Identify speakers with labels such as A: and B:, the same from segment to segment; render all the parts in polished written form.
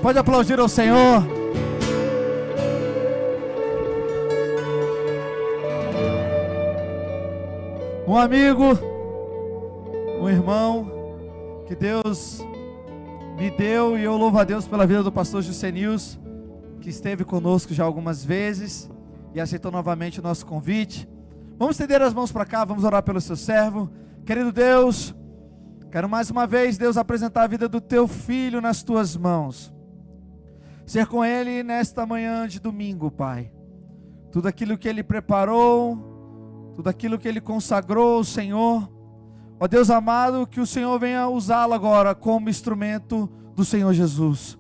A: Pode aplaudir ao Senhor. Um amigo, um irmão que Deus me deu, e eu louvo a Deus pela vida do pastor Juscenils, que esteve conosco já algumas vezes e aceitou novamente o nosso convite. Vamos estender as mãos para cá, vamos orar pelo seu servo. Querido Deus, quero mais uma vez, Deus, apresentar a vida do teu filho nas tuas mãos. Ser com ele nesta manhã de domingo, Pai. Tudo aquilo que ele preparou, tudo aquilo que ele consagrou, Senhor. Ó Deus amado, que o Senhor venha usá-lo agora como instrumento do Senhor Jesus.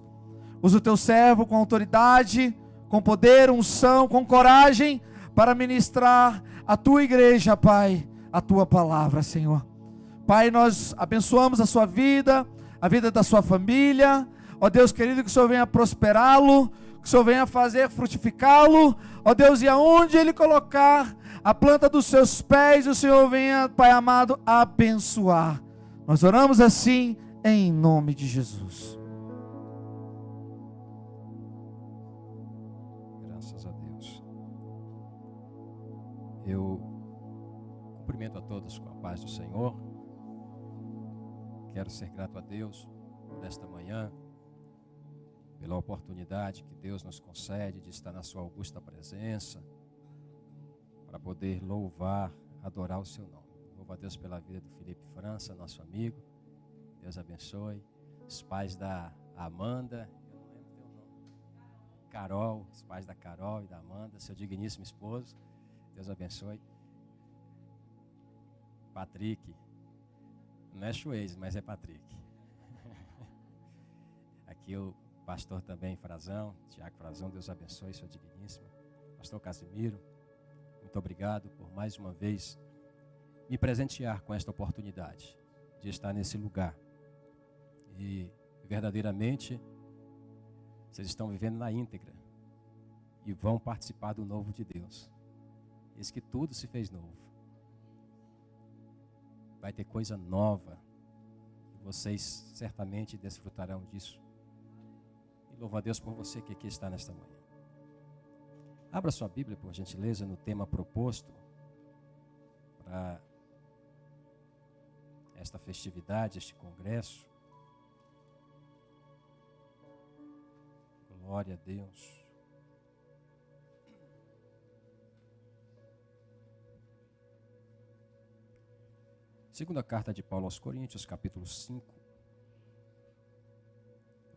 A: Usa o teu servo com autoridade, com poder, unção, com coragem, para ministrar a tua igreja, Pai, a tua palavra, Senhor. Pai, nós abençoamos a sua vida, a vida da sua família. Ó Deus querido, que o Senhor venha prosperá-lo, que o Senhor venha fazer frutificá-lo. Ó Deus, e aonde ele colocar a planta dos seus pés, o Senhor venha, Pai amado, abençoar. Nós oramos assim, em nome de Jesus.
B: Graças a Deus. Eu cumprimento a todos com a paz do Senhor. Quero ser grato a Deus por esta manhã, pela oportunidade que Deus nos concede de estar na sua augusta presença, para poder louvar, adorar o seu nome. Louvo a Deus pela vida do Felipe França, nosso amigo. Deus abençoe. Os pais da Amanda, eu não lembro teu nome. Carol, os pais da Carol e da Amanda, seu digníssimo esposo. Deus abençoe. Patrick, não é Chuez, mas é Patrick. Aqui o pastor também, Frazão, Tiago Frazão, Deus abençoe, sua digníssima. Pastor Casimiro, muito obrigado por mais uma vez me presentear com esta oportunidade de estar nesse lugar. E verdadeiramente vocês estão vivendo na íntegra e vão participar do novo de Deus. Eis que tudo se fez novo. Vai ter coisa nova e vocês certamente desfrutarão disso. Louvo a Deus por você que aqui está nesta manhã. Abra sua Bíblia, por gentileza, no tema proposto para esta festividade, este congresso. Glória a Deus. Segunda carta de Paulo aos Coríntios, capítulo 5.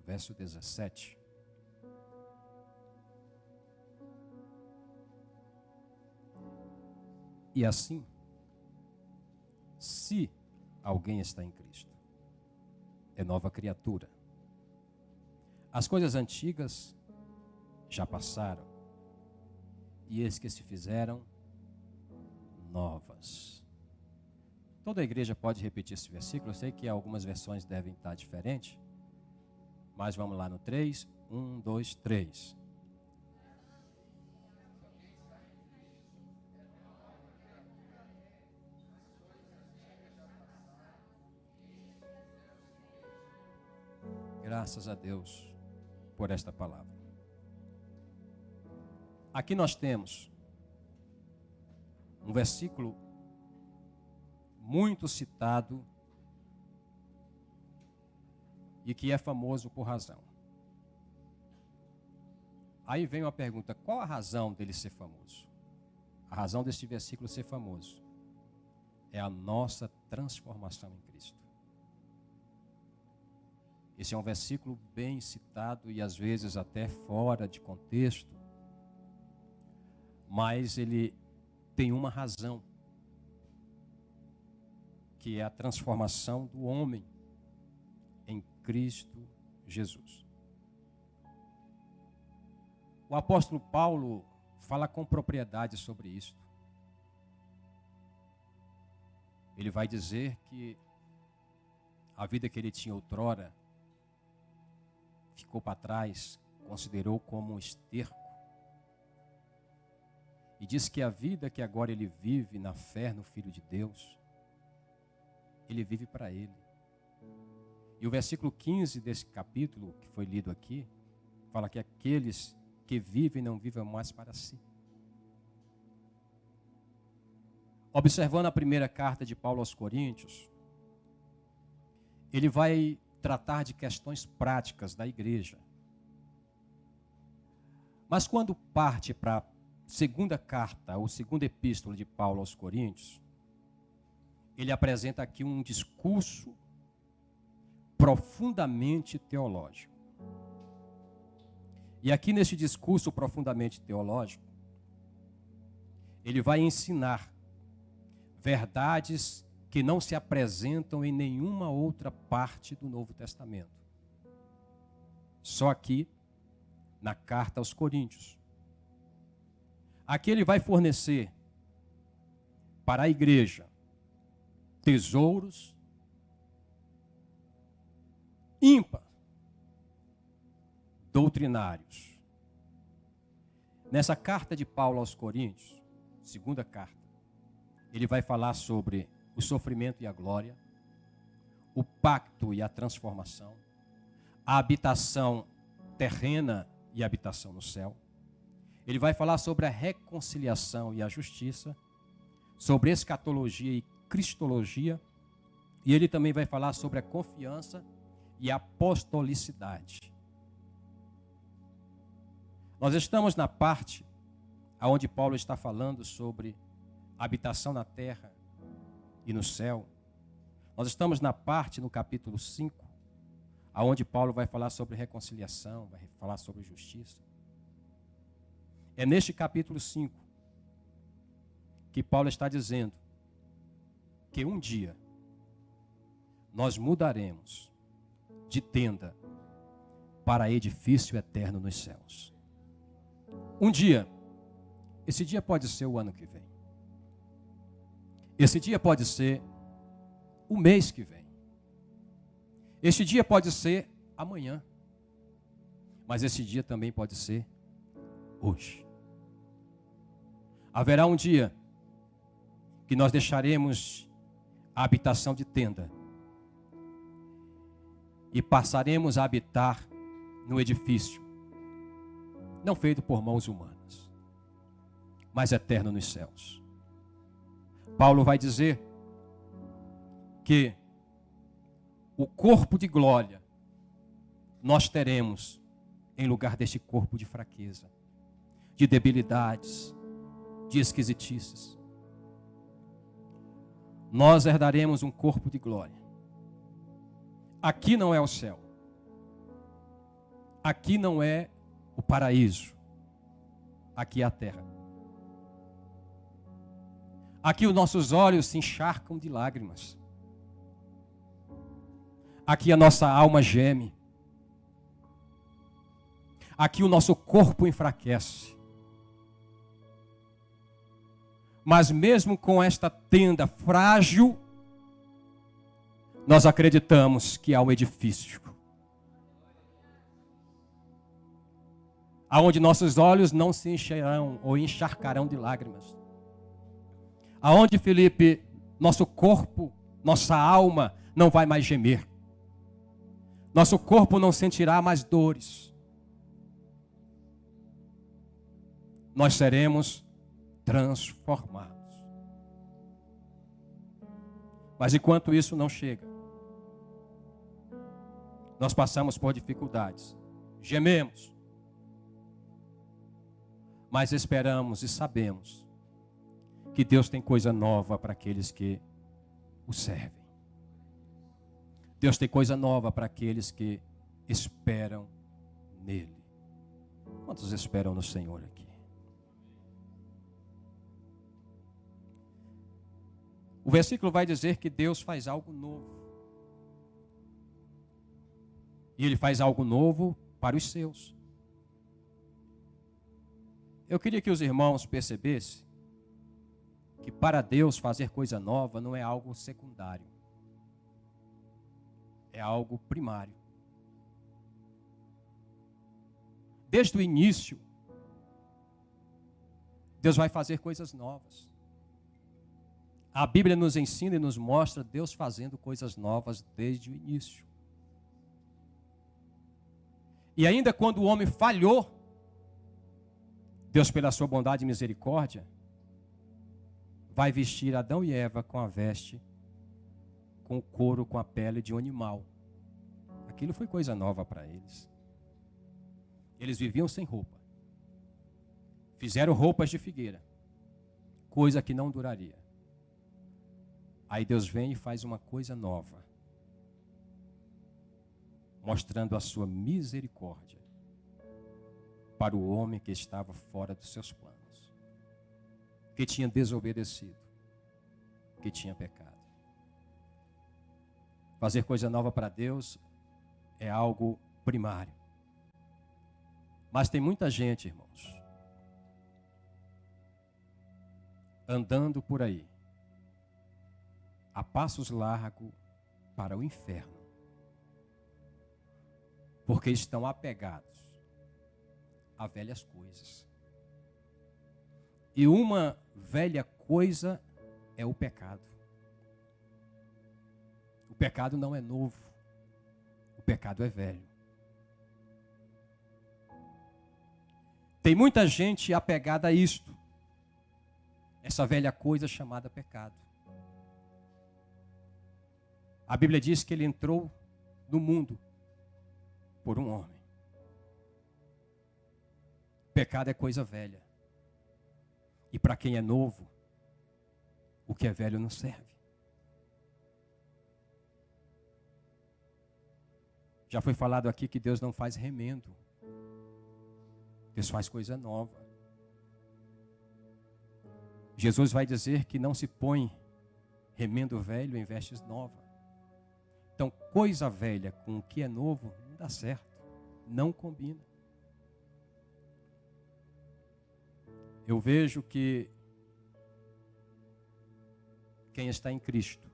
B: Verso 17. E assim, se alguém está em Cristo, é nova criatura. As coisas antigas já passaram, e eis que se fizeram novas. Toda a igreja pode repetir esse versículo. Eu sei que algumas versões devem estar diferentes, mas vamos lá no 3, 1, 2, 3. Graças a Deus por esta palavra. Aqui nós temos um versículo muito citado e que é famoso por razão. Aí vem uma pergunta: qual a razão dele ser famoso? A razão deste versículo ser famoso é a nossa transformação em Cristo. Esse é um versículo bem citado e às vezes até fora de contexto, mas ele tem uma razão, que é a transformação do homem em Cristo Jesus. O apóstolo Paulo fala com propriedade sobre isso. Ele vai dizer que a vida que ele tinha outrora ficou para trás, considerou como um esterco. E diz que a vida que agora ele vive na fé no Filho de Deus, ele vive para ele. E o versículo 15 desse capítulo, que foi lido aqui, fala que aqueles que vivem não vivem mais para si. Observando a primeira carta de Paulo aos Coríntios, ele vai tratar de questões práticas da igreja. Mas quando parte para a segunda carta, ou segunda epístola de Paulo aos Coríntios, ele apresenta aqui um discurso profundamente teológico. E aqui nesse discurso profundamente teológico, ele vai ensinar verdades que não se apresentam em nenhuma outra parte do Novo Testamento. Só aqui, na carta aos Coríntios. Aqui ele vai fornecer para a igreja tesouros ímpar, doutrinários. Nessa carta de Paulo aos Coríntios, segunda carta, ele vai falar sobre o sofrimento e a glória, o pacto e a transformação, a habitação terrena e a habitação no céu. Ele vai falar sobre a reconciliação e a justiça, sobre escatologia e cristologia, e ele também vai falar sobre a confiança e a apostolicidade. Nós estamos na parte onde Paulo está falando sobre habitação na terra e no céu. Nós estamos na parte, no capítulo 5, aonde Paulo vai falar sobre reconciliação, vai falar sobre justiça. É neste capítulo 5 que Paulo está dizendo que um dia nós mudaremos de tenda para edifício eterno nos céus. Um dia, esse dia pode ser o ano que vem. Esse dia pode ser o mês que vem. Esse dia pode ser amanhã. Mas esse dia também pode ser hoje. Haverá um dia que nós deixaremos a habitação de tenda e passaremos a habitar no edifício, não feito por mãos humanas, mas eterno nos céus. Paulo vai dizer que o corpo de glória nós teremos em lugar deste corpo de fraqueza, de debilidades, de esquisitices. Nós herdaremos um corpo de glória. Aqui não é o céu. Aqui não é o paraíso. Aqui é a terra. Aqui os nossos olhos se encharcam de lágrimas. Aqui a nossa alma geme. Aqui o nosso corpo enfraquece. Mas mesmo com esta tenda frágil, nós acreditamos que há um edifício, aonde nossos olhos não se encherão ou encharcarão de lágrimas. Aonde, Felipe, nosso corpo, nossa alma não vai mais gemer. Nosso corpo não sentirá mais dores. Nós seremos transformados. Mas enquanto isso não chega, nós passamos por dificuldades, gememos, mas esperamos e sabemos que Deus tem coisa nova para aqueles que o servem. Deus tem coisa nova para aqueles que esperam nele. Quantos esperam no Senhor aqui? O versículo vai dizer que Deus faz algo novo. E Ele faz algo novo para os seus. Eu queria que os irmãos percebessem que para Deus fazer coisa nova não é algo secundário. É algo primário. Desde o início, Deus vai fazer coisas novas. A Bíblia nos ensina e nos mostra Deus fazendo coisas novas desde o início. E ainda quando o homem falhou, Deus, pela sua bondade e misericórdia, vai vestir Adão e Eva com a veste, com o couro, com a pele de um animal. Aquilo foi coisa nova para eles. Eles viviam sem roupa. Fizeram roupas de figueira, coisa que não duraria. Aí Deus vem e faz uma coisa nova, mostrando a sua misericórdia para o homem que estava fora dos seus planos, que tinha desobedecido, que tinha pecado. Fazer coisa nova para Deus é algo primário. Mas tem muita gente, irmãos, andando por aí, a passos largos para o inferno, porque estão apegados a velhas coisas. E uma velha coisa é o pecado. O pecado não é novo, o pecado é velho. Tem muita gente apegada a isto, essa velha coisa chamada pecado. A Bíblia diz que ele entrou no mundo por um homem. Pecado é coisa velha. E para quem é novo, o que é velho não serve. Já foi falado aqui que Deus não faz remendo. Deus faz coisa nova. Jesus vai dizer que não se põe remendo velho em vestes novas. Então, coisa velha com o que é novo não dá certo, não combina. Eu vejo que quem está em Cristo,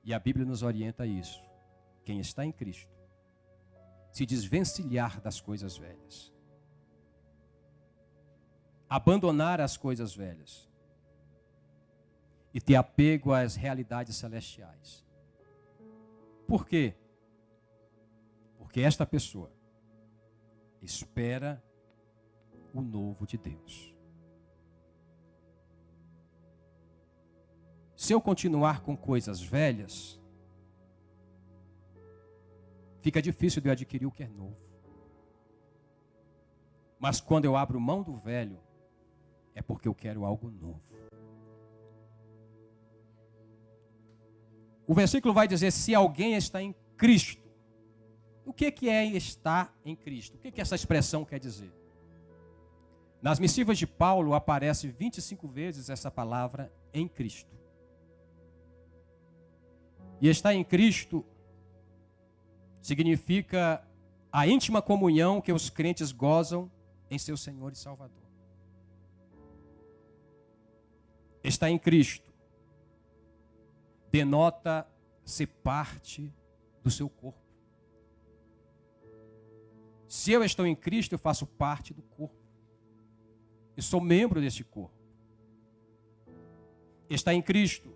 B: e a Bíblia nos orienta a isso, quem está em Cristo, se desvencilhar das coisas velhas, abandonar as coisas velhas e ter apego às realidades celestiais. Por quê? Porque esta pessoa espera o novo de Deus. Se eu continuar com coisas velhas, fica difícil de eu adquirir o que é novo. Mas quando eu abro mão do velho, é porque eu quero algo novo. O versículo vai dizer, se alguém está em Cristo. O que é estar em Cristo? O que essa expressão quer dizer? Nas missivas de Paulo aparece 25 vezes essa palavra em Cristo. E estar em Cristo significa a íntima comunhão que os crentes gozam em seu Senhor e Salvador. Estar em Cristo denota ser parte do seu corpo. Se eu estou em Cristo, eu faço parte do corpo. Eu sou membro deste corpo. Estar em Cristo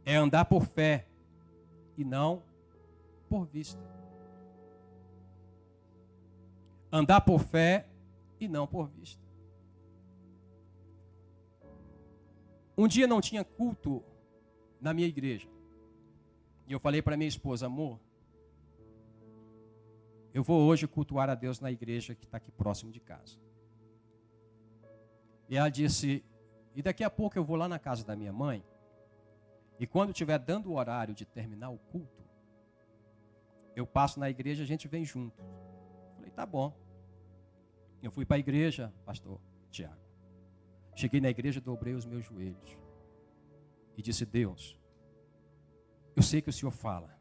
B: é andar por fé e não por vista. Andar por fé e não por vista. Um dia não tinha culto na minha igreja. E eu falei para minha esposa, amor, eu vou hoje cultuar a Deus na igreja que está aqui próximo de casa. E ela disse, e daqui a pouco eu vou lá na casa da minha mãe, e quando estiver dando o horário de terminar o culto, eu passo na igreja e a gente vem junto. Eu falei, tá bom. Eu fui para a igreja, pastor Tiago. Cheguei na igreja, dobrei os meus joelhos. E disse, Deus, eu sei que o Senhor fala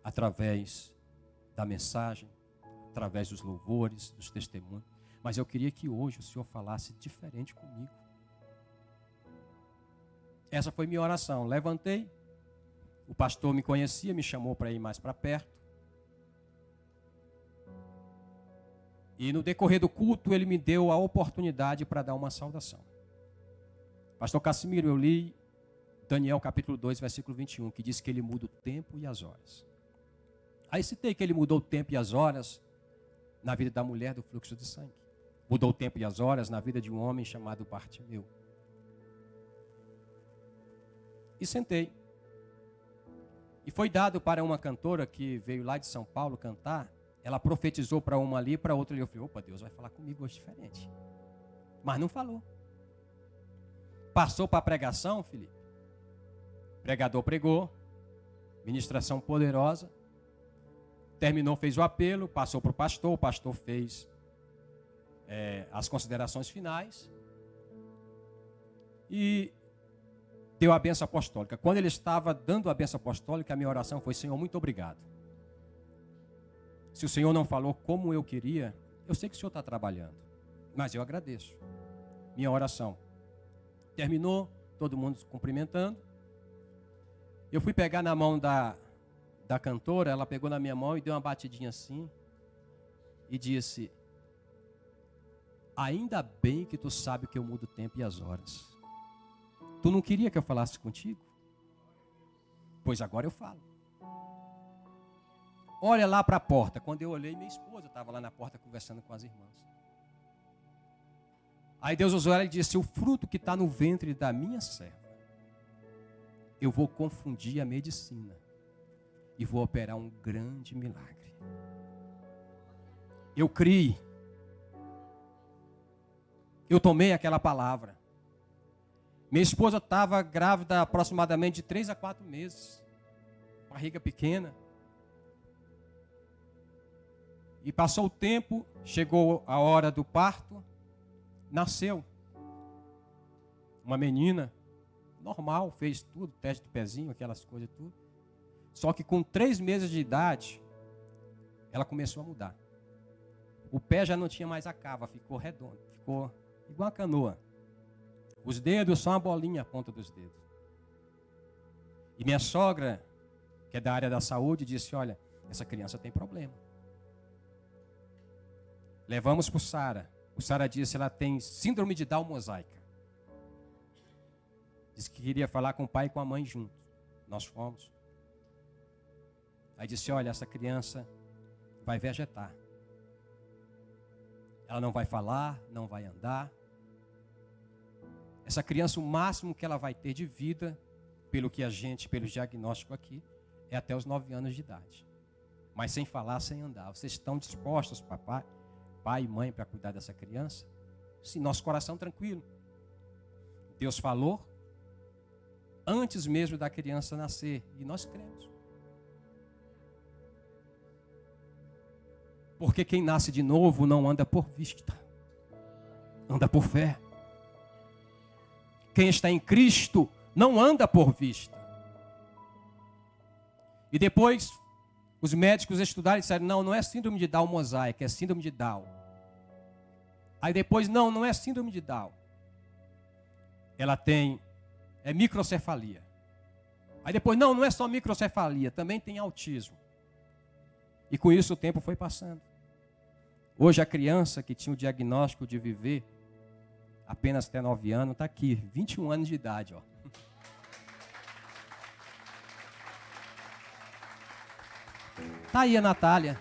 B: através da mensagem, através dos louvores, dos testemunhos, mas eu queria que hoje o Senhor falasse diferente comigo. Essa foi minha oração. Levantei, o pastor me conhecia, me chamou para ir mais para perto. E no decorrer do culto, ele me deu a oportunidade para dar uma saudação. Pastor Cassimiro, eu li Daniel capítulo 2, versículo 21, que diz que ele muda o tempo e as horas. Aí citei que ele mudou o tempo e as horas na vida da mulher do fluxo de sangue. Mudou o tempo e as horas na vida de um homem chamado Bartimeu. E sentei. E foi dado para uma cantora que veio lá de São Paulo cantar. Ela profetizou para uma ali e para outra ali. Eu falei, opa, Deus vai falar comigo hoje diferente. Mas não falou. Passou para a pregação, Felipe. O pregador pregou. Ministração poderosa. Terminou, fez o apelo. Passou para o pastor fez as considerações finais. E deu a bênção apostólica. Quando ele estava dando a bênção apostólica, a minha oração foi, Senhor, muito obrigado. Se o Senhor não falou como eu queria, eu sei que o Senhor está trabalhando, mas eu agradeço. Minha oração. Terminou, todo mundo se cumprimentando. Eu fui pegar na mão da cantora, ela pegou na minha mão e deu uma batidinha assim, e disse, ainda bem que tu sabe que eu mudo o tempo e as horas. Tu não queria que eu falasse contigo? Pois agora eu falo. Olha lá para a porta. Quando eu olhei, minha esposa estava lá na porta conversando com as irmãs. Aí Deus usou ela e disse, o fruto que está no ventre da minha serva, eu vou confundir a medicina e vou operar um grande milagre. Eu criei. Eu tomei aquela palavra. Minha esposa estava grávida aproximadamente de 3 a 4 meses. Barriga pequena. E passou o tempo, chegou a hora do parto, nasceu. Uma menina, normal, fez tudo, teste do pezinho, aquelas coisas tudo. Só que com 3 meses de idade, ela começou a mudar. O pé já não tinha mais a cava, ficou redondo, ficou igual uma canoa. Os dedos só uma bolinha a ponta dos dedos. E minha sogra, que é da área da saúde, disse, olha, essa criança tem problema. Levamos para o Sara. O Sara disse, ela tem síndrome de Down mosaica. Disse que queria falar com o pai e com a mãe junto. Nós fomos. Aí disse, olha, essa criança vai vegetar. Ela não vai falar, não vai andar. Essa criança, o máximo que ela vai ter de vida, pelo diagnóstico aqui, é até os 9 anos de idade. Mas sem falar, sem andar. Vocês estão dispostos, papai, pai e mãe, para cuidar dessa criança? Sim, nosso coração tranquilo. Deus falou antes mesmo da criança nascer. E nós cremos. Porque quem nasce de novo não anda por vista. Anda por fé. Quem está em Cristo não anda por vista. E depois, os médicos estudaram e disseram, não é síndrome de Down mosaica, é síndrome de Down. Aí depois, não é síndrome de Down. Ela tem microcefalia. Aí depois, não é só microcefalia, também tem autismo. E com isso o tempo foi passando. Hoje a criança que tinha o diagnóstico de viver apenas até 9 anos, está aqui, 21 anos de idade. Está aí a Natália.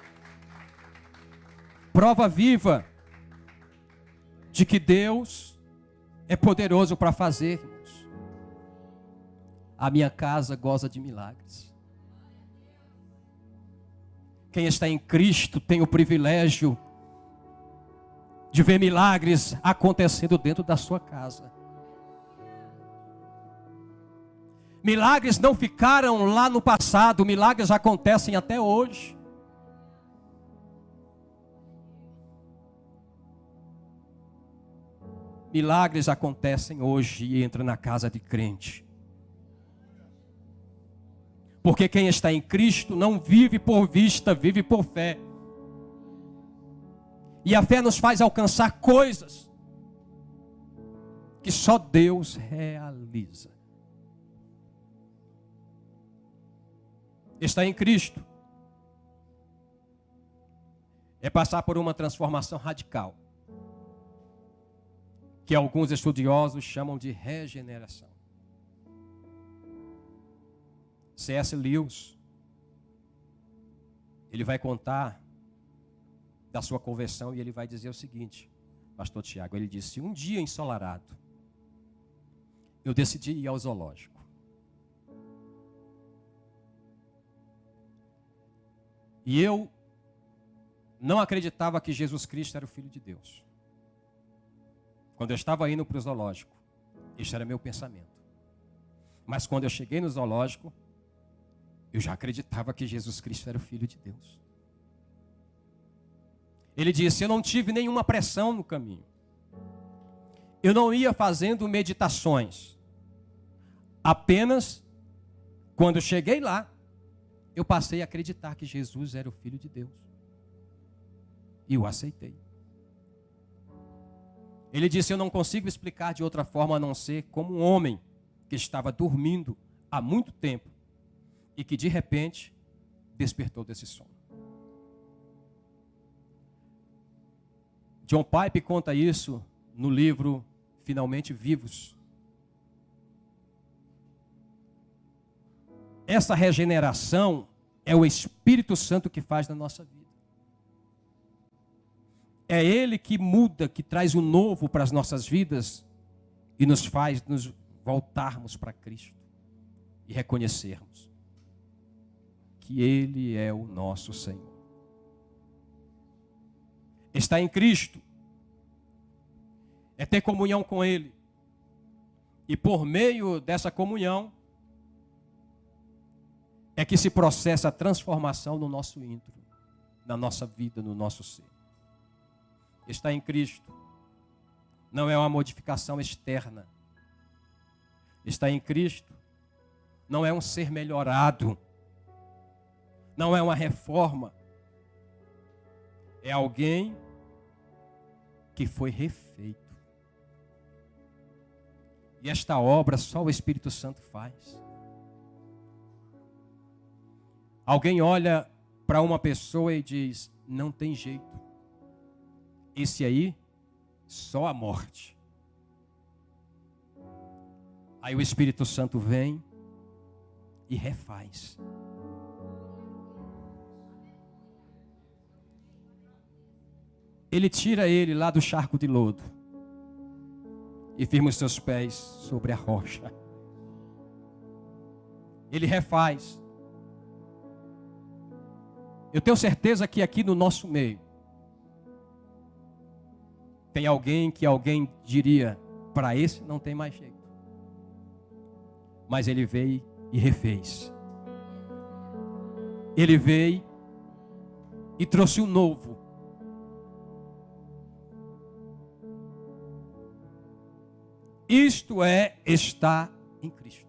B: Prova viva de que Deus é poderoso para fazer, irmãos. A minha casa goza de milagres. Quem está em Cristo tem o privilégio de ver milagres acontecendo dentro da sua casa. Milagres não ficaram lá no passado, milagres acontecem até hoje. Milagres acontecem hoje e entram na casa de crente. Porque quem está em Cristo não vive por vista, vive por fé. E a fé nos faz alcançar coisas que só Deus realiza. Estar em Cristo é passar por uma transformação radical, que alguns estudiosos chamam de regeneração. C.S. Lewis, Ele vai contar da sua conversão e ele vai dizer o seguinte, pastor Tiago, ele disse, um dia ensolarado, eu decidi ir ao zoológico. E eu não acreditava que Jesus Cristo era o Filho de Deus. Quando eu estava indo para o zoológico, este era meu pensamento. Mas quando eu cheguei no zoológico, eu já acreditava que Jesus Cristo era o Filho de Deus. Ele disse, eu não tive nenhuma pressão no caminho. Eu não ia fazendo meditações. Apenas, quando eu cheguei lá, eu passei a acreditar que Jesus era o Filho de Deus. E eu aceitei. Ele disse, eu não consigo explicar de outra forma a não ser como um homem que estava dormindo há muito tempo e que de repente despertou desse sono. John Piper conta isso no livro Finalmente Vivos. Essa regeneração é o Espírito Santo que faz na nossa vida. É Ele que muda, que traz o novo para as nossas vidas e nos faz nos voltarmos para Cristo e reconhecermos que Ele é o nosso Senhor. Estar em Cristo é ter comunhão com Ele. E por meio dessa comunhão é que se processa a transformação no nosso íntimo, na nossa vida, no nosso ser. Estar em Cristo não é uma modificação externa. Estar em Cristo não é um ser melhorado. Não é uma reforma. É alguém que foi refeito. E esta obra só o Espírito Santo faz. Alguém olha para uma pessoa e diz, não tem jeito. Esse aí, só a morte. Aí o Espírito Santo vem e refaz. Ele tira ele lá do charco de lodo e firma os seus pés sobre a rocha. Ele refaz. Eu tenho certeza que aqui no nosso meio tem alguém que alguém diria, para esse não tem mais jeito. Mas ele veio e refez. Ele veio e trouxe o novo. Isto é estar em Cristo.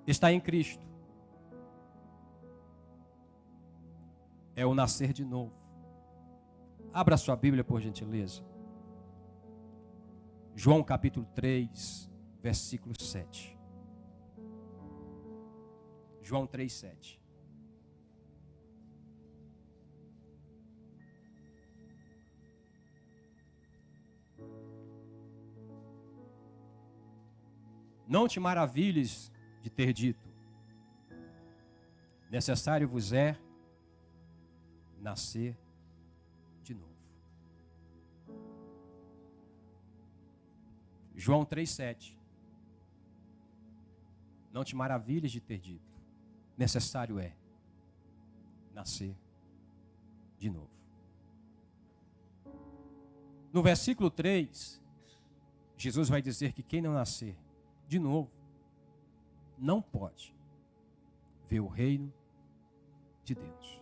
B: Estar em Cristo é o nascer de novo. Abra sua Bíblia, por gentileza. João capítulo 3, versículo 7. João 3, 7. Não te maravilhes de ter dito, necessário vos é nascer de novo. João 3,7. Não te maravilhes de ter dito, necessário é nascer de novo. No versículo 3, Jesus vai dizer que quem não nascer de novo não pode ver o reino de Deus.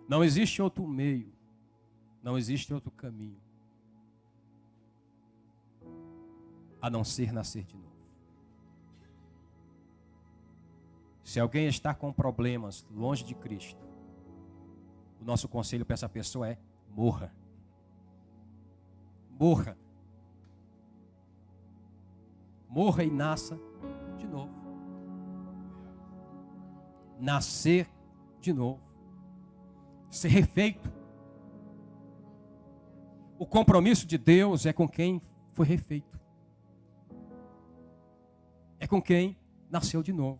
B: Não existe outro meio, não existe outro caminho a não ser nascer de novo. Se alguém está com problemas longe de Cristo, o nosso conselho para essa pessoa é: morra. Morra. Morra e nasça de novo. Nascer de novo. Ser refeito. O compromisso de Deus é com quem foi refeito. É com quem nasceu de novo.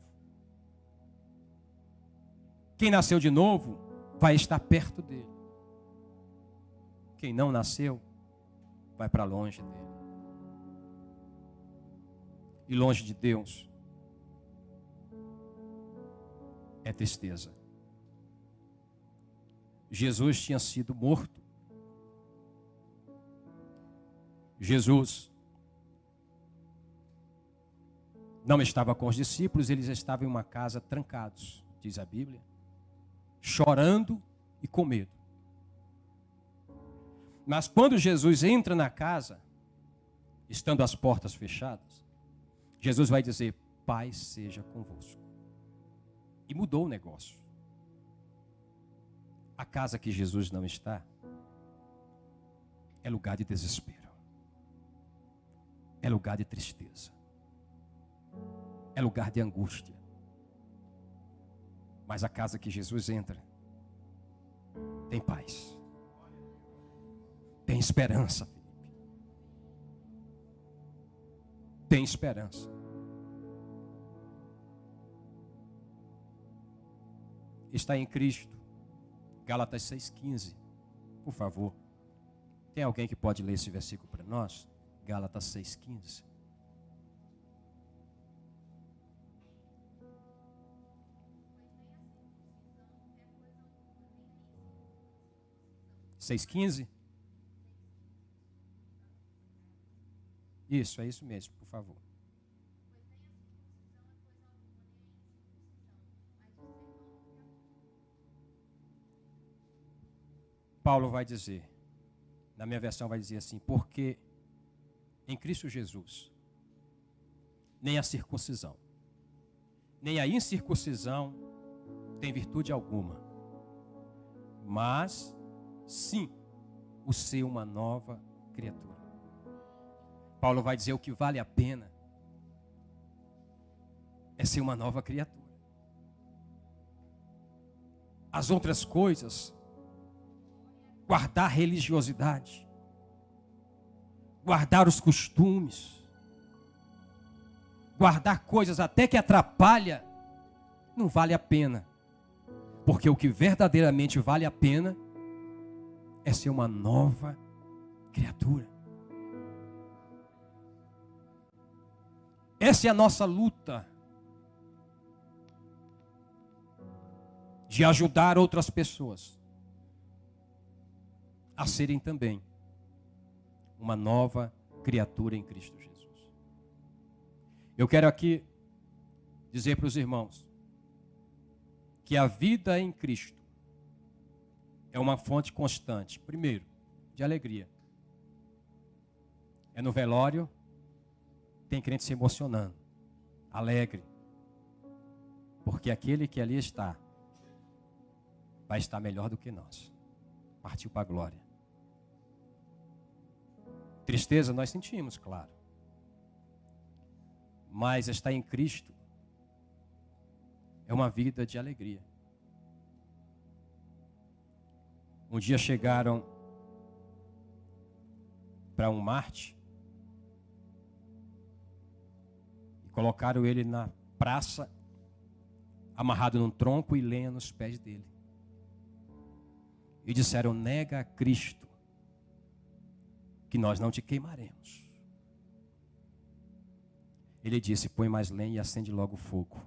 B: Quem nasceu de novo vai estar perto dele. Quem não nasceu vai para longe dele. E longe de Deus é tristeza. Jesus tinha sido morto. Jesus não estava com os discípulos, eles estavam em uma casa trancados, diz a Bíblia, chorando e com medo. Mas quando Jesus entra na casa, estando as portas fechadas, Jesus vai dizer: paz seja convosco. E mudou o negócio. A casa que Jesus não está é lugar de desespero. É lugar de tristeza. É lugar de angústia. Mas a casa que Jesus entra tem paz. Tem esperança, Felipe. Tem esperança. Está em Cristo. Gálatas 6,15. Por favor. Tem alguém que pode ler esse versículo para nós? Gálatas 6,15. Isso, é isso mesmo, por favor. Paulo vai dizer, na minha versão vai dizer assim: porque em Cristo Jesus, nem a circuncisão, nem a incircuncisão tem virtude alguma, mas sim o ser uma nova criatura. Paulo vai dizer: o que vale a pena é ser uma nova criatura. As outras coisas, guardar religiosidade, guardar os costumes, guardar coisas até que atrapalha, não vale a pena. Porque o que verdadeiramente vale a pena é ser uma nova criatura. Essa é a nossa luta de ajudar outras pessoas a serem também uma nova criatura em Cristo Jesus. Eu quero aqui dizer para os irmãos que a vida em Cristo é uma fonte constante, primeiro, de alegria. É no velório, tem crente se emocionando, alegre, porque aquele que ali está, vai estar melhor do que nós. Partiu para a glória. Tristeza nós sentimos, claro. Mas estar em Cristo é uma vida de alegria. Um dia chegaram para um Marte e colocaram ele na praça, amarrado num tronco e lenha nos pés dele. E disseram: nega a Cristo, que nós não te queimaremos. Ele disse: põe mais lenha e acende logo o fogo,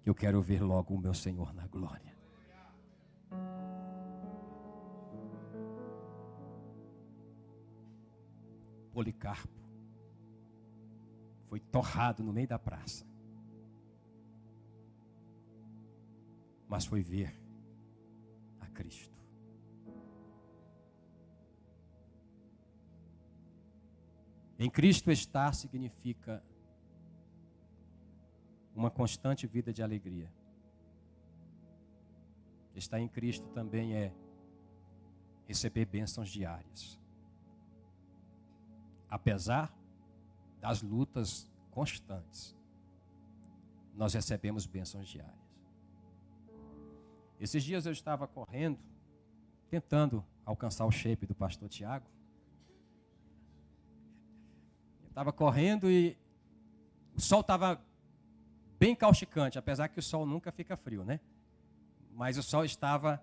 B: que eu quero ver logo o meu Senhor na glória. Policarpo foi torrado no meio da praça, mas foi ver a Cristo. Em Cristo estar significa uma constante vida de alegria. Estar em Cristo também é receber bênçãos diárias. Apesar das lutas constantes, nós recebemos bênçãos diárias. Esses dias eu estava correndo, tentando alcançar o shape do pastor Tiago. Estava correndo e o sol estava bem causticante, apesar que o sol nunca fica frio, né? mas o sol estava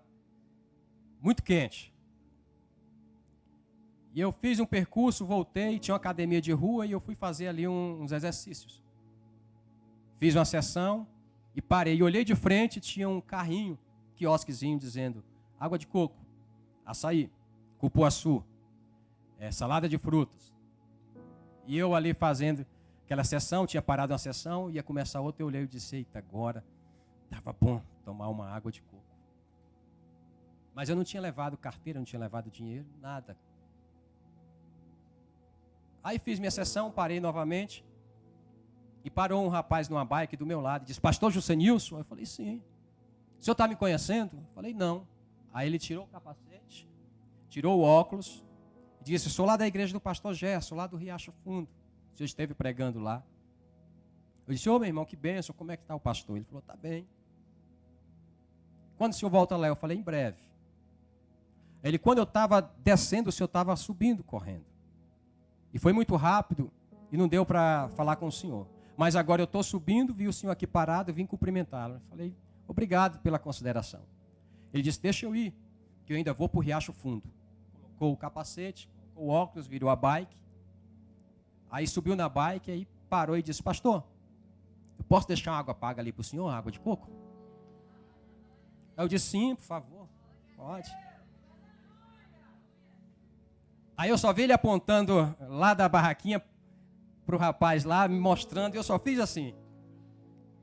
B: muito quente. E eu fiz um percurso, voltei, tinha uma academia de rua e eu fui fazer ali uns exercícios. Fiz uma sessão e parei. E olhei de frente, tinha um carrinho, quiosquezinho, dizendo água de coco, açaí, cupuaçu, salada de frutas. E eu ali fazendo aquela sessão, tinha parado uma sessão, ia começar outra, eu olhei e disse, eita, agora estava bom tomar uma água de coco. Mas eu não tinha levado carteira, não tinha levado dinheiro, nada. Aí fiz minha sessão, parei novamente, e parou um rapaz numa bike do meu lado, e disse, pastor Juscenilson? Eu falei, sim. O senhor está me conhecendo? Eu falei, não. Aí ele tirou o capacete, tirou o óculos, e disse, sou lá da igreja do pastor Gerson, lá do Riacho Fundo. O senhor esteve pregando lá. Eu disse, ô meu irmão, que bênção, como é que está o pastor? Ele falou, está bem. Quando o senhor volta lá? Eu falei, em breve. Ele, quando eu estava descendo, o senhor estava subindo, correndo. E foi muito rápido e não deu para falar com o senhor. Mas agora eu estou subindo, vi o senhor aqui parado, eu vim cumprimentá-lo. Eu falei, obrigado pela consideração. Ele disse, deixa eu ir, que eu ainda vou para o Riacho Fundo. Colocou o capacete, colocou o óculos, virou a bike. Aí subiu na bike, aí parou e disse, pastor, eu posso deixar uma água paga ali para o senhor, água de coco? Aí eu disse, sim, por favor, pode. Aí eu só vi ele apontando lá da barraquinha para o rapaz lá, me mostrando, e eu só fiz assim.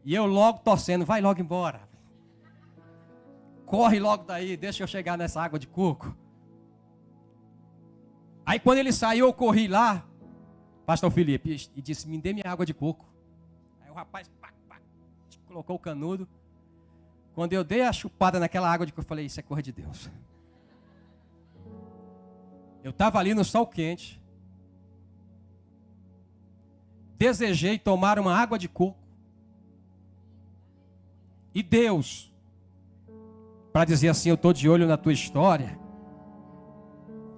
B: E eu logo torcendo, vai logo embora. Corre logo daí, deixa eu chegar nessa água de coco. Aí quando ele saiu, eu corri lá, pastor Felipe, e disse, me dê minha água de coco. Aí o rapaz, colocou o canudo. Quando eu dei a chupada naquela água de coco, eu falei, isso é coisa de Deus. Eu estava ali no sol quente. Desejei tomar uma água de coco. E Deus, para dizer assim, eu estou de olho na tua história,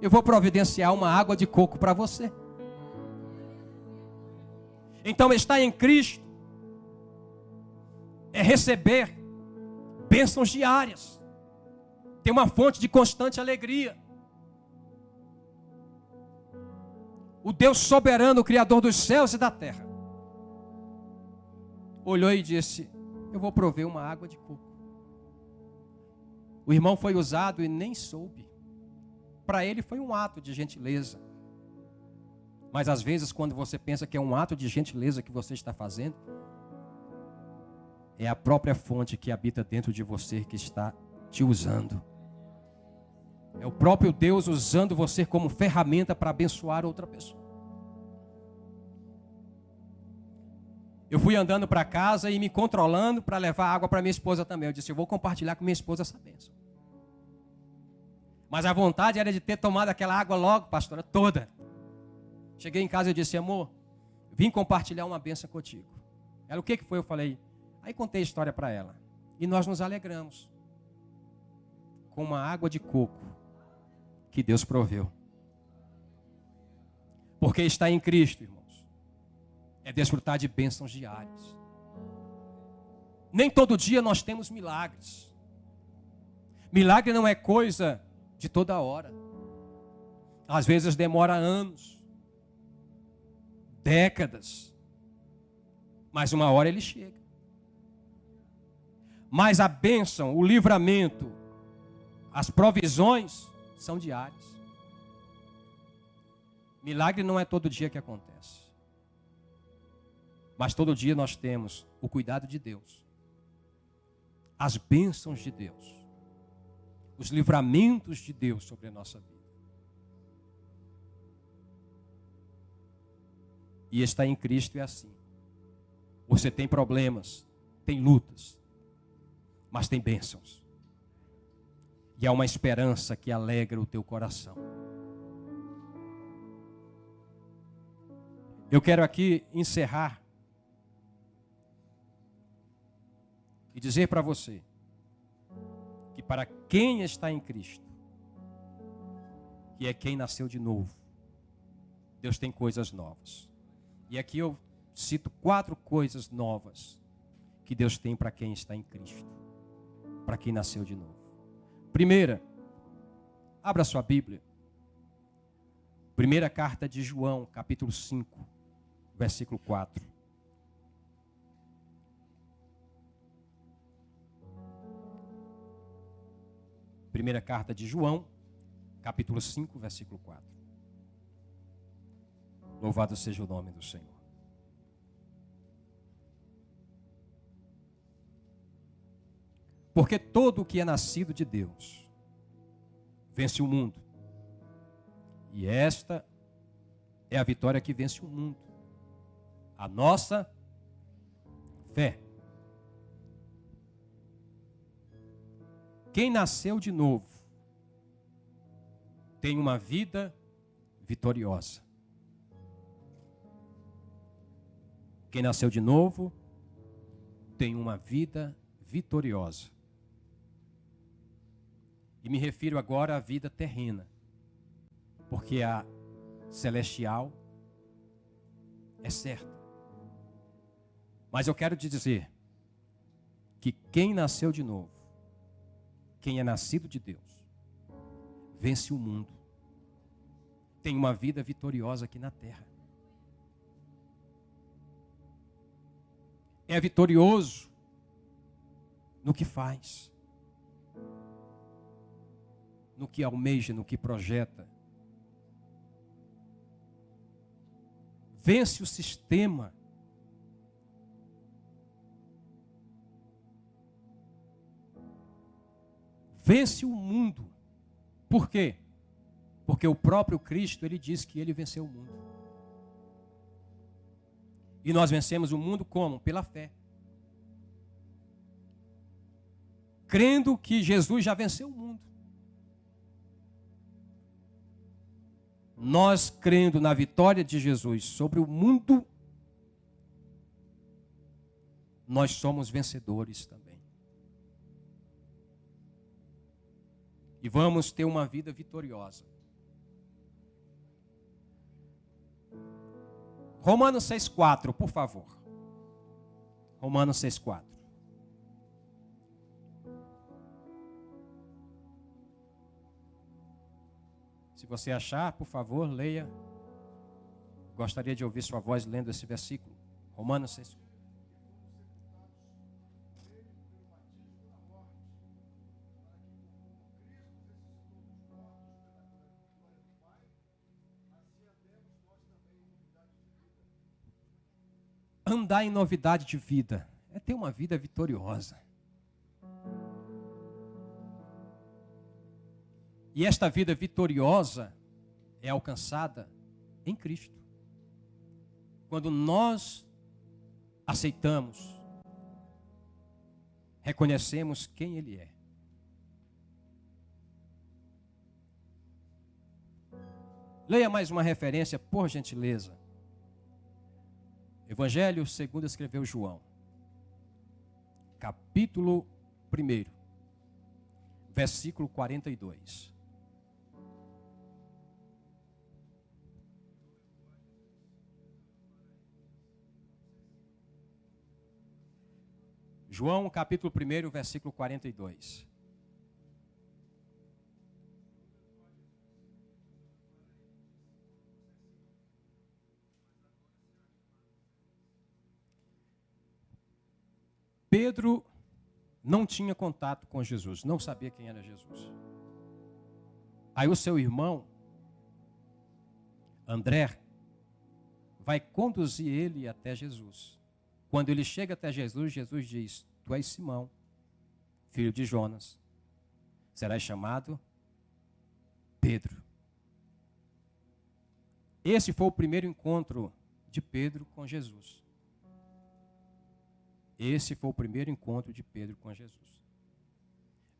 B: eu vou providenciar uma água de coco para você. Então estar em Cristo é receber bênçãos diárias. Ter uma fonte de constante alegria. O Deus soberano, o Criador dos céus e da terra, olhou e disse, eu vou prover uma água de coco. O irmão foi usado e nem soube. Para ele foi um ato de gentileza. Mas às vezes quando você pensa que é um ato de gentileza que você está fazendo, é a própria fonte que habita dentro de você que está te usando. É o próprio Deus usando você como ferramenta para abençoar outra pessoa. Eu fui andando para casa e me controlando para levar água para minha esposa também. Eu disse, eu vou compartilhar com minha esposa essa bênção. Mas a vontade era de ter tomado aquela água logo, pastora, toda. Cheguei em casa e disse, amor, vim compartilhar uma bênção contigo. Ela, o que foi? Eu falei, aí contei a história para ela. E nós nos alegramos com uma água de coco que Deus proveu. Porque está em Cristo, irmãos, é desfrutar de bênçãos diárias. Nem todo dia nós temos milagres. Milagre não é coisa de toda hora. Às vezes demora anos, décadas, mas uma hora ele chega. Mas a bênção, o livramento, as provisões são diárias. Milagre não é todo dia que acontece. Mas todo dia nós temos o cuidado de Deus, as bênçãos de Deus, os livramentos de Deus sobre a nossa vida. E estar em Cristo é assim. Você tem problemas, tem lutas, mas tem bênçãos. E há uma esperança que alegra o teu coração. Eu quero aqui encerrar e dizer para você que para quem está em Cristo, que é quem nasceu de novo, Deus tem coisas novas. E aqui eu cito 4 coisas novas que Deus tem para quem está em Cristo. para quem nasceu de novo. Primeira, abra sua Bíblia. Primeira carta de João, capítulo 5, versículo 4. Primeira carta de João, capítulo 5, versículo 4. Louvado seja o nome do Senhor. Porque todo o que é nascido de Deus vence o mundo. E esta é a vitória que vence o mundo. A nossa fé. Quem nasceu de novo tem uma vida vitoriosa. Quem nasceu de novo tem uma vida vitoriosa. E me refiro agora à vida terrena, porque a celestial é certa. Mas eu quero te dizer que quem nasceu de novo, quem é nascido de Deus, vence o mundo. Tem uma vida vitoriosa aqui na terra. É vitorioso no que faz, no que almeja, no que projeta. Vence o sistema. Vence o mundo. Por quê? Porque o próprio Cristo, ele diz que ele venceu o mundo. E nós vencemos o mundo como? Pela fé. Crendo que Jesus já venceu o mundo. Nós crendo na vitória de Jesus sobre o mundo, nós somos vencedores também. E vamos ter uma vida vitoriosa. Romanos 6,4, por favor. Romanos 6,4. Se você achar, por favor, leia. Gostaria de ouvir sua voz lendo esse versículo. Romanos 6. Andar em novidade de vida é ter uma vida vitoriosa. E esta vida vitoriosa é alcançada em Cristo. Quando nós aceitamos, reconhecemos quem Ele é. Leia mais uma referência, por gentileza. Evangelho segundo escreveu João, capítulo 1, versículo 42. João, capítulo 1, versículo 42. Pedro não tinha contato com Jesus, não sabia quem era Jesus. Aí o seu irmão, André, vai conduzir ele até Jesus. Quando ele chega até Jesus, Jesus diz: Tu és Simão, filho de Jonas, serás chamado Pedro. Esse foi o primeiro encontro de Pedro com Jesus. Esse foi o primeiro encontro de Pedro com Jesus.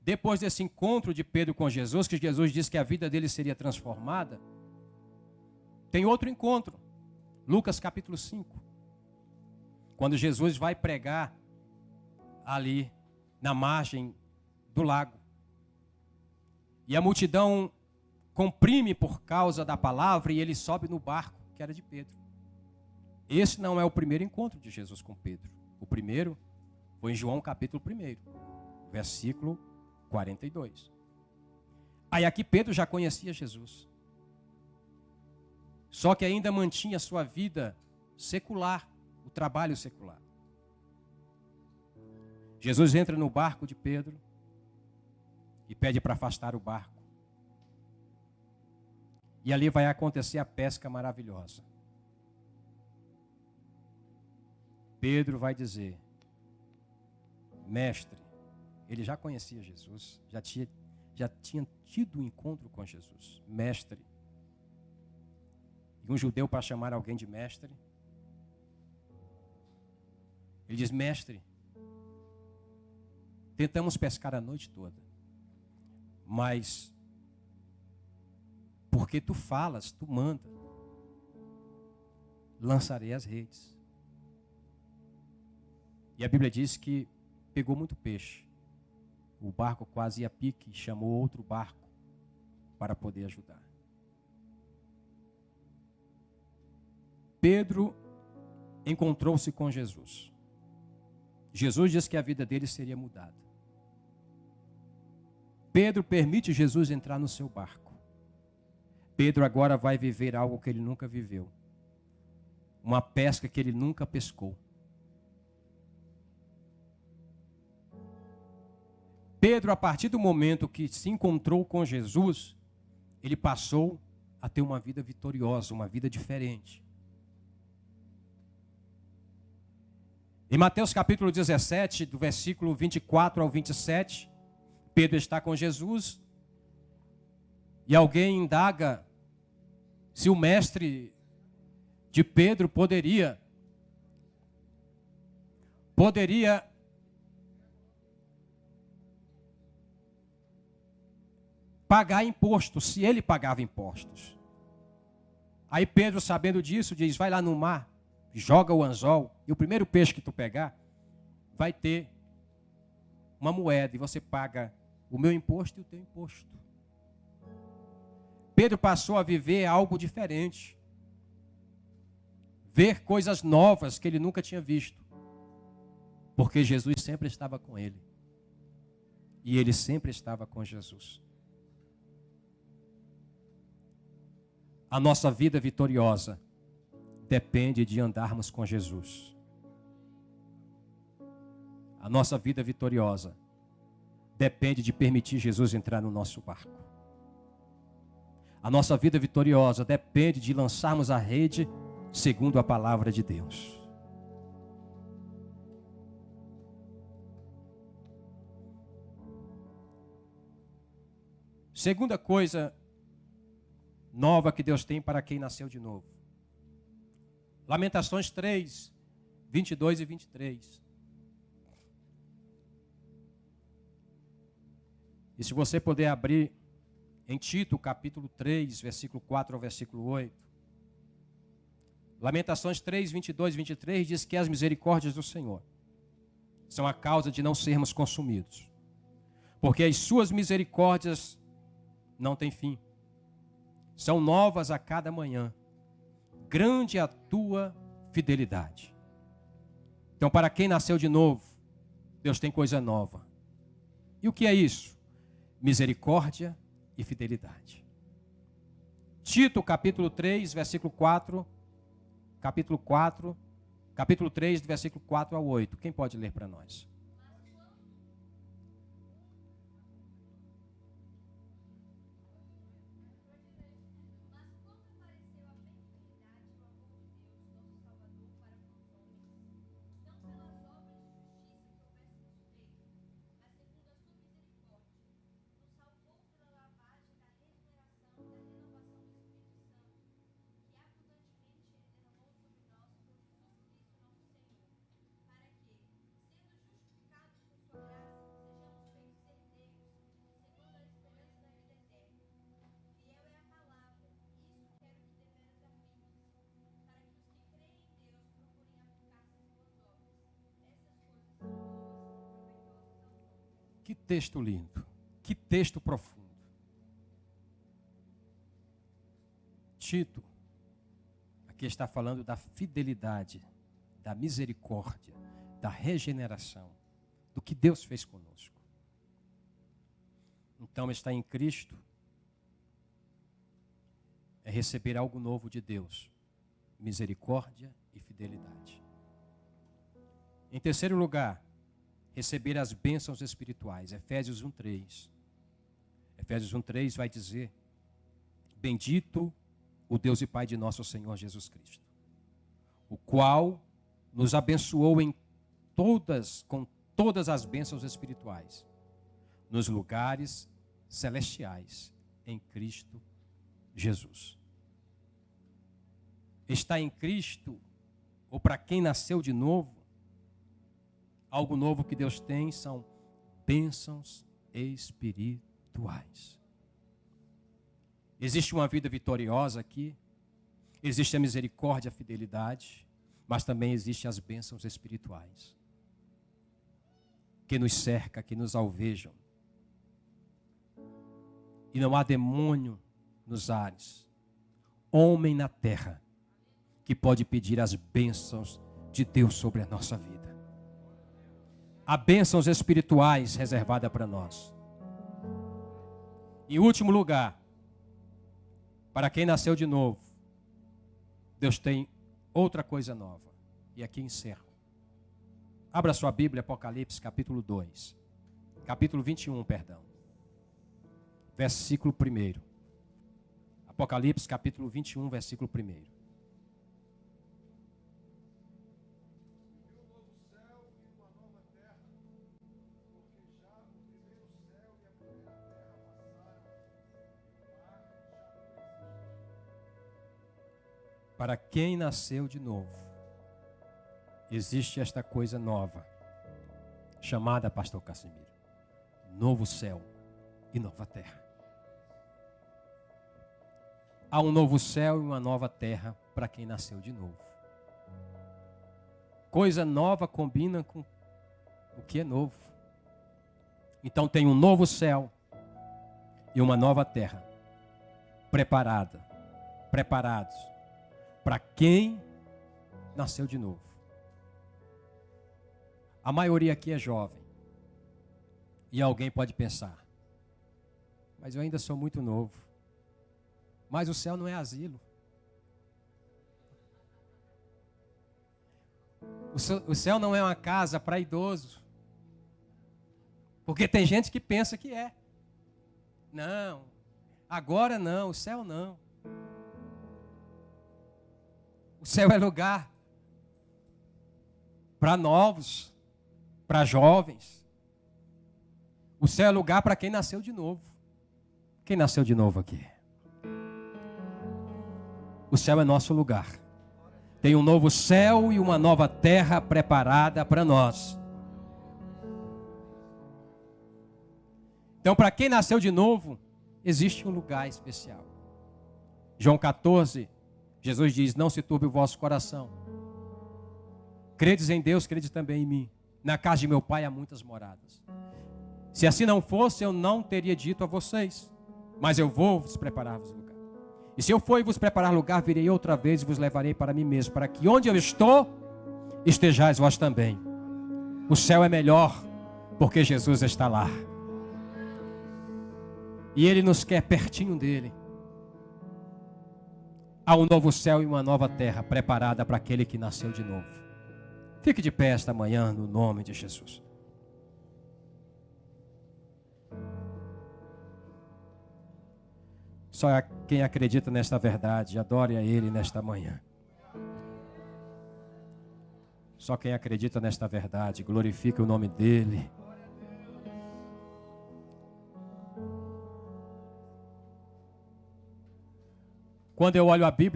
B: Depois desse encontro de Pedro com Jesus, que Jesus disse que a vida dele seria transformada, tem outro encontro. Lucas capítulo 5. Quando Jesus vai pregar ali na margem do lago. E a multidão comprime por causa da palavra e ele sobe no barco que era de Pedro. Esse não é o primeiro encontro de Jesus com Pedro. O primeiro foi em João capítulo 1, versículo 42. Aí aqui Pedro já conhecia Jesus. Só que ainda mantinha a sua vida secular, o trabalho secular. Jesus entra no barco de Pedro e pede para afastar o barco. E ali vai acontecer a pesca maravilhosa. Pedro vai dizer: mestre, ele já conhecia Jesus, já tinha tido um encontro com Jesus. Mestre. E um judeu, para chamar alguém de mestre, ele diz: mestre, tentamos pescar a noite toda, mas porque tu falas, tu manda, lançarei as redes. E a Bíblia diz que pegou muito peixe. O barco quase ia a pique e chamou outro barco para poder ajudar. Pedro encontrou-se com Jesus. Jesus disse que a vida dele seria mudada. Pedro permite Jesus entrar no seu barco. Pedro agora vai viver algo que ele nunca viveu. Uma pesca que ele nunca pescou. Pedro, a partir do momento que se encontrou com Jesus, ele passou a ter uma vida vitoriosa, uma vida diferente. Em Mateus capítulo 17, do versículo 24 ao 27, Pedro está com Jesus e alguém indaga se o mestre de Pedro poderia pagar imposto, se ele pagava impostos. Aí Pedro, sabendo disso, diz: vai lá no mar, joga o anzol, e o primeiro peixe que tu pegar, vai ter uma moeda, e você paga o meu imposto e o teu imposto. Pedro passou a viver algo diferente. Ver coisas novas que ele nunca tinha visto. Porque Jesus sempre estava com ele. E ele sempre estava com Jesus. A nossa vida vitoriosa depende de andarmos com Jesus. A nossa vida vitoriosa depende de permitir Jesus entrar no nosso barco. A nossa vida vitoriosa depende de lançarmos a rede segundo a palavra de Deus. Segunda coisa nova que Deus tem para quem nasceu de novo. Lamentações 3, 22 e 23. E se você puder abrir em Tito, capítulo 3, versículo 4 ao versículo 8. Lamentações 3, 22 e 23 diz que as misericórdias do Senhor são a causa de não sermos consumidos. Porque as suas misericórdias não têm fim. São novas a cada manhã. Grande é a tua fidelidade. Então, para quem nasceu de novo, Deus tem coisa nova. E o que é isso? Misericórdia e fidelidade. Tito, capítulo 3, versículo 4. Capítulo 3, do versículo 4 ao 8. Quem pode ler para nós? Que texto lindo, que texto profundo. Tito, aqui está falando da fidelidade, da misericórdia, da regeneração, do que Deus fez conosco. Então, estar em Cristo é receber algo novo de Deus, misericórdia e fidelidade. Em terceiro lugar, receber as bênçãos espirituais. Efésios 1:3. Efésios 1:3 vai dizer: bendito o Deus e Pai de nosso Senhor Jesus Cristo, o qual nos abençoou com todas as bênçãos espirituais, nos lugares celestiais, em Cristo Jesus. Estar em Cristo, ou para quem nasceu de novo, algo novo que Deus tem são bênçãos espirituais. Existe uma vida vitoriosa aqui, existe a misericórdia, a fidelidade, mas também existem as bênçãos espirituais que nos cercam, que nos alvejam. E não há demônio nos ares, homem na terra, que pode pedir as bênçãos de Deus sobre a nossa vida. Há bênçãos espirituais reservadas para nós. Em último lugar, para quem nasceu de novo, Deus tem outra coisa nova. E aqui encerro. Abra sua Bíblia, Apocalipse, capítulo 2. Capítulo 21, perdão. Versículo 1. Apocalipse, capítulo 21, versículo 1. Para quem nasceu de novo, existe esta coisa nova, chamada, pastor Casimiro, novo céu e nova terra. Há um novo céu e uma nova terra para quem nasceu de novo. Coisa nova combina com o que é novo. Então tem um novo céu e uma nova terra preparados para quem nasceu de novo. A maioria aqui é jovem. E alguém pode pensar: mas eu ainda sou muito novo. Mas o céu não é asilo. O céu não é uma casa para idoso. Porque tem gente que pensa que é. Não, agora não, o céu não. O céu é lugar para novos, para jovens. O céu é lugar para quem nasceu de novo. Quem nasceu de novo aqui? O céu é nosso lugar. Tem um novo céu e uma nova terra preparada para nós. Então, para quem nasceu de novo, existe um lugar especial. João 14, Jesus diz: não se turbe o vosso coração. Credes em Deus, credes também em mim. Na casa de meu pai há muitas moradas. Se assim não fosse, eu não teria dito a vocês. Mas eu vou vos preparar-vos lugar. E se eu for e vos preparar lugar, virei outra vez e vos levarei para mim mesmo, para que onde eu estou, estejais vós também. O céu é melhor, porque Jesus está lá. E Ele nos quer pertinho dEle. Há um novo céu e uma nova terra preparada para aquele que nasceu de novo. Fique de pé esta manhã no nome de Jesus. Só quem acredita nesta verdade, adore a Ele nesta manhã. Só quem acredita nesta verdade, glorifique o nome dEle. Quando eu olho a Bíblia,